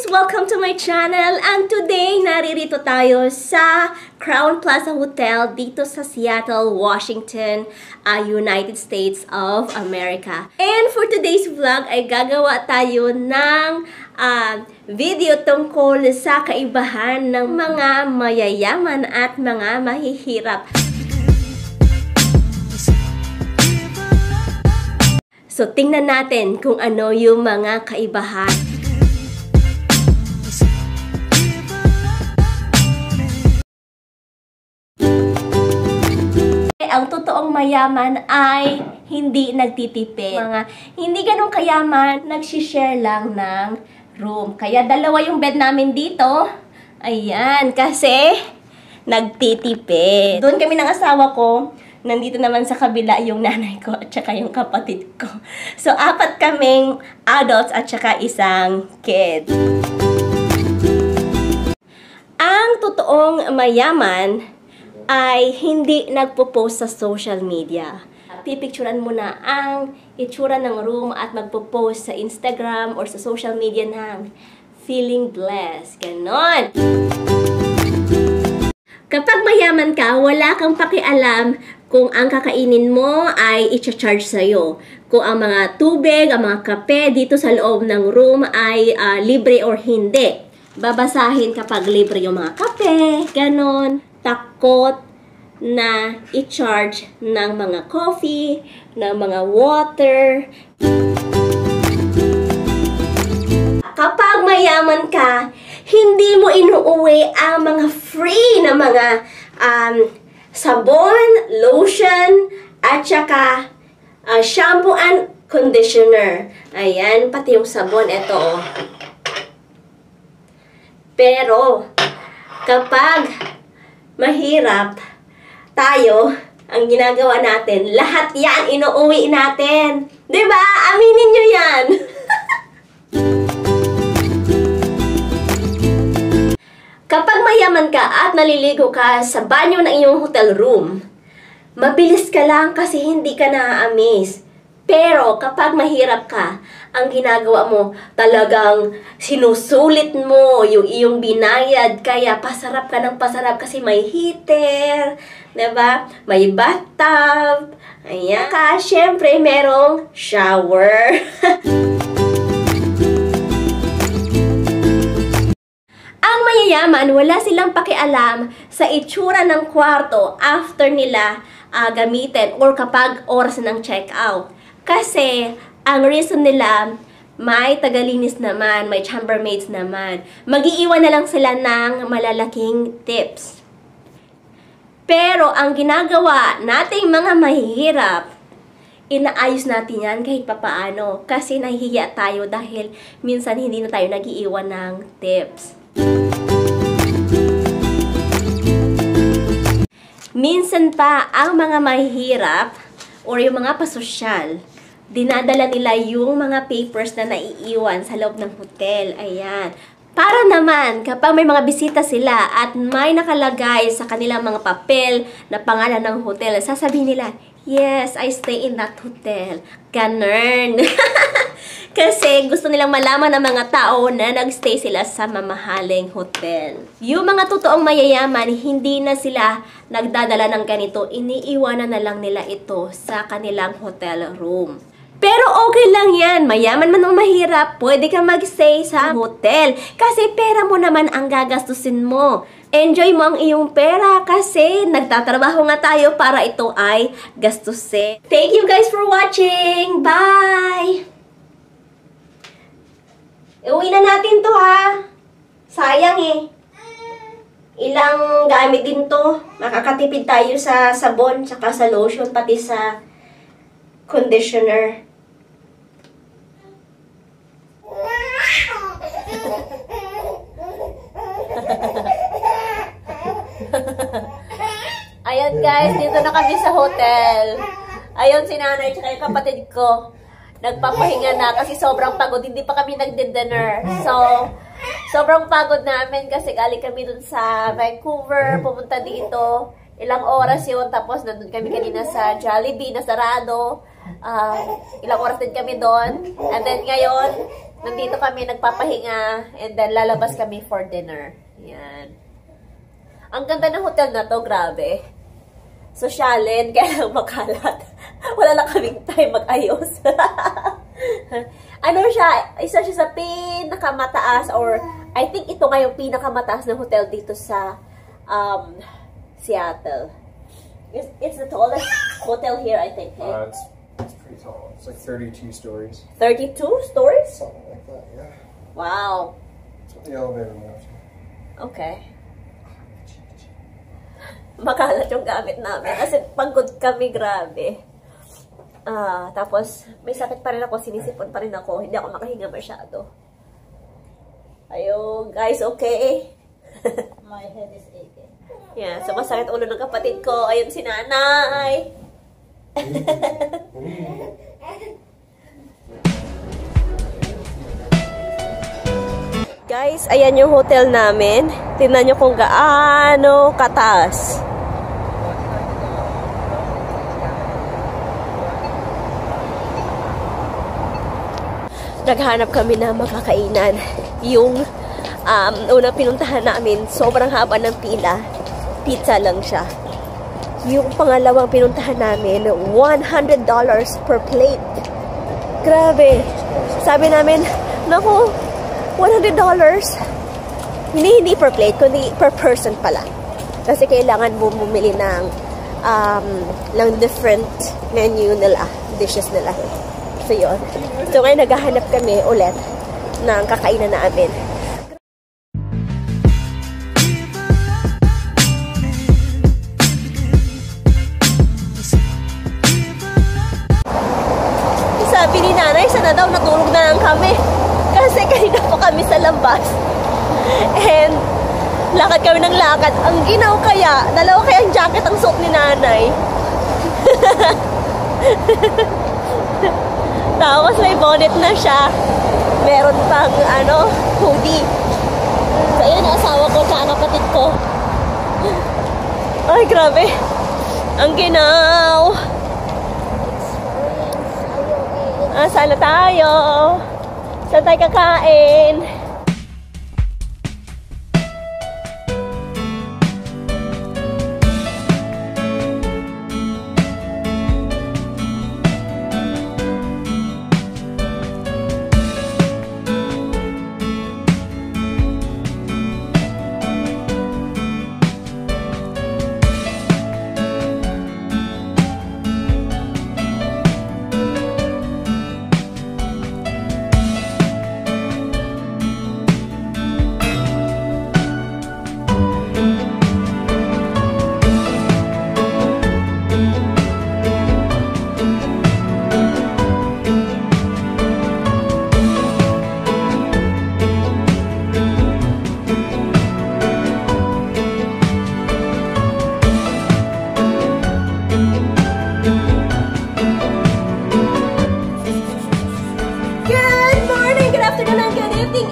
Welcome to my channel. And today, naririto tayo sa Crowne Plaza Hotel dito sa Seattle, Washington, United States of America. And for today's vlog ay gagawa tayo ng video tungkol sa kaibahan ng mga mayayaman at mga mahihirap. So, tingnan natin kung ano yung mga kaibahan. Ang totoong mayaman ay hindi nagtitipid. Mga hindi ganun kayaman, nagsishare lang ng room. Kaya dalawa yung bed namin dito. Ayan, kasi nagtitipid. Doon kami ng asawa ko. Nandito naman sa kabila yung nanay ko at saka yung kapatid ko. So, 4 kaming adults at saka isang kid. Ang totoong mayaman ay hindi nagpo-post sa social media. Pipicturean mo na ang itsura ng room at magpo-post sa Instagram or sa social media ng feeling blessed. Ganon! Kapag mayaman ka, wala kang pakialam kung ang kakainin mo ay i-charge sa'yo. Kung ang mga tubig, ang mga kape dito sa loob ng room ay libre or hindi. Babasahin kapag libre yung mga kape, ganon. Takot na i-charge ng mga coffee, ng mga water. Kapag mayaman ka, hindi mo inuuwi ang mga free na mga sabon, lotion, at saka shampoo and conditioner. Ayan, pati yung sabon, ito. Pero, kapag mahirap tayo, ang ginagawa natin, lahat yan inuuwi natin. Diba? Aminin nyo yan. Kapag mayaman ka at naliligo ka sa banyo ng iyong hotel room, mabilis ka lang kasi hindi ka na-amaze. Pero kapag mahirap ka, ang ginagawa mo, talagang sinusulit mo yung iyong binayad. Kaya pasarap ka ng pasarap kasi may heater, diba? May bathtub. Ayan. Saka, syempre, merong shower. Ang mayayaman, wala silang pakialam sa itsura ng kwarto after nila gamitin or kapag oras ng check-out. Kasi, ang reason nila, may tagalinis naman, may chambermaids naman. Mag-iiwan na lang sila ng malalaking tips. Pero, ang ginagawa nating mga mahihirap, inaayos natin yan kahit papaano. Kasi nahihiya tayo dahil minsan hindi na tayo nag-iiwan ng tips. Minsan pa, ang mga mahihirap or yung mga pasosyal, dinadala nila yung mga papers na naiiwan sa loob ng hotel. Ayan. Para naman, kapag may mga bisita sila at may nakalagay sa kanilang mga papel na pangalan ng hotel, sasabihin nila, yes, I stay in that hotel. Ganun. Kasi gusto nilang malaman ng mga tao na nagstay sila sa mamahaling hotel. Yung mga totoong mayayaman, hindi na sila nagdadala ng ganito. Iniiwanan na lang nila ito sa kanilang hotel room. Pero okay lang yan. Mayaman man o mahirap, pwede kang mag-stay sa hotel. Kasi pera mo naman ang gagastusin mo. Enjoy mo ang iyong pera kasi nagtatrabaho nga tayo para ito ay gastusin. Thank you guys for watching. Bye! Iuwi na natin to ha. Sayang eh. Ilang gamit din to. Makakatipid tayo sa sabon, tsaka sa lotion, pati sa conditioner. Ayun guys, dito na kami sa hotel. Ayun si nanay tsaka yung kapatid ko. Nagpapahinga na kasi sobrang pagod. Hindi pa kami nagdi-dinner. So, sobrang pagod namin kasi galing kami dun sa Vancouver, pumunta dito. Ilang oras yun. Tapos nandun kami kanina sa Jollibee na sarado. Ilang oras din kami doon. And then ngayon, Nandito kami nagpapahinga and then lalabas kami for dinner. Yan. Ang ganda ng hotel na to, grabe. Sosyalin, kaya lang makalat. Wala lang kaming time mag-ayos. Ano siya, isa siya sa pinakamataas or I think ito nga yung pinakamataas na hotel dito sa Seattle. It's the tallest hotel here, I think. Eh? It's pretty tall. It's like 32 stories. 32 stories? Something like that, yeah. Wow. That's what the elevator went. Okay. Makalat yung gamit namin. Kasi pagod kami, grabe. Tapos, may sakit pa rin ako. Sinisipon pa rin ako. Hindi ako makahinga masyado. Ayun, guys, okay? My head is aching. Yeah, so masakit ulo ng kapatid ko. Ayun si nanay. Guys, ayan yung hotel namin. Tingnan nyo kung gaano kataas. Naghanap kami na makakainan. Yung unang pinuntahan namin, sobrang haba ng pila. Pizza lang siya. Yung pangalawang pinuntahan namin, $100 per plate. Grabe. Sabi namin, naku, $100. Hindi per plate, kundi per person pala. Kasi kailangan mo bumili ng different menu nila, dishes nila. So, yun. So, ngayon naghahanap kami ulit ng kakainan namin. Sabi ni nanay, sana daw natulog na lang kami. Kasi kanina po kami sa labas. And, lakad kami ng lakad. Ang ginaw kaya, dalawa kaya ang jacket ang suot ni nanay. Tapos may bonnet na siya. Meron pang, hoodie. So, yun yung asawa ko tsaka kapatid ko. Ay, grabe. Ang ginaw. Saan na tayo? Saan tayo kakain? Good morning, good afternoon, and good evening,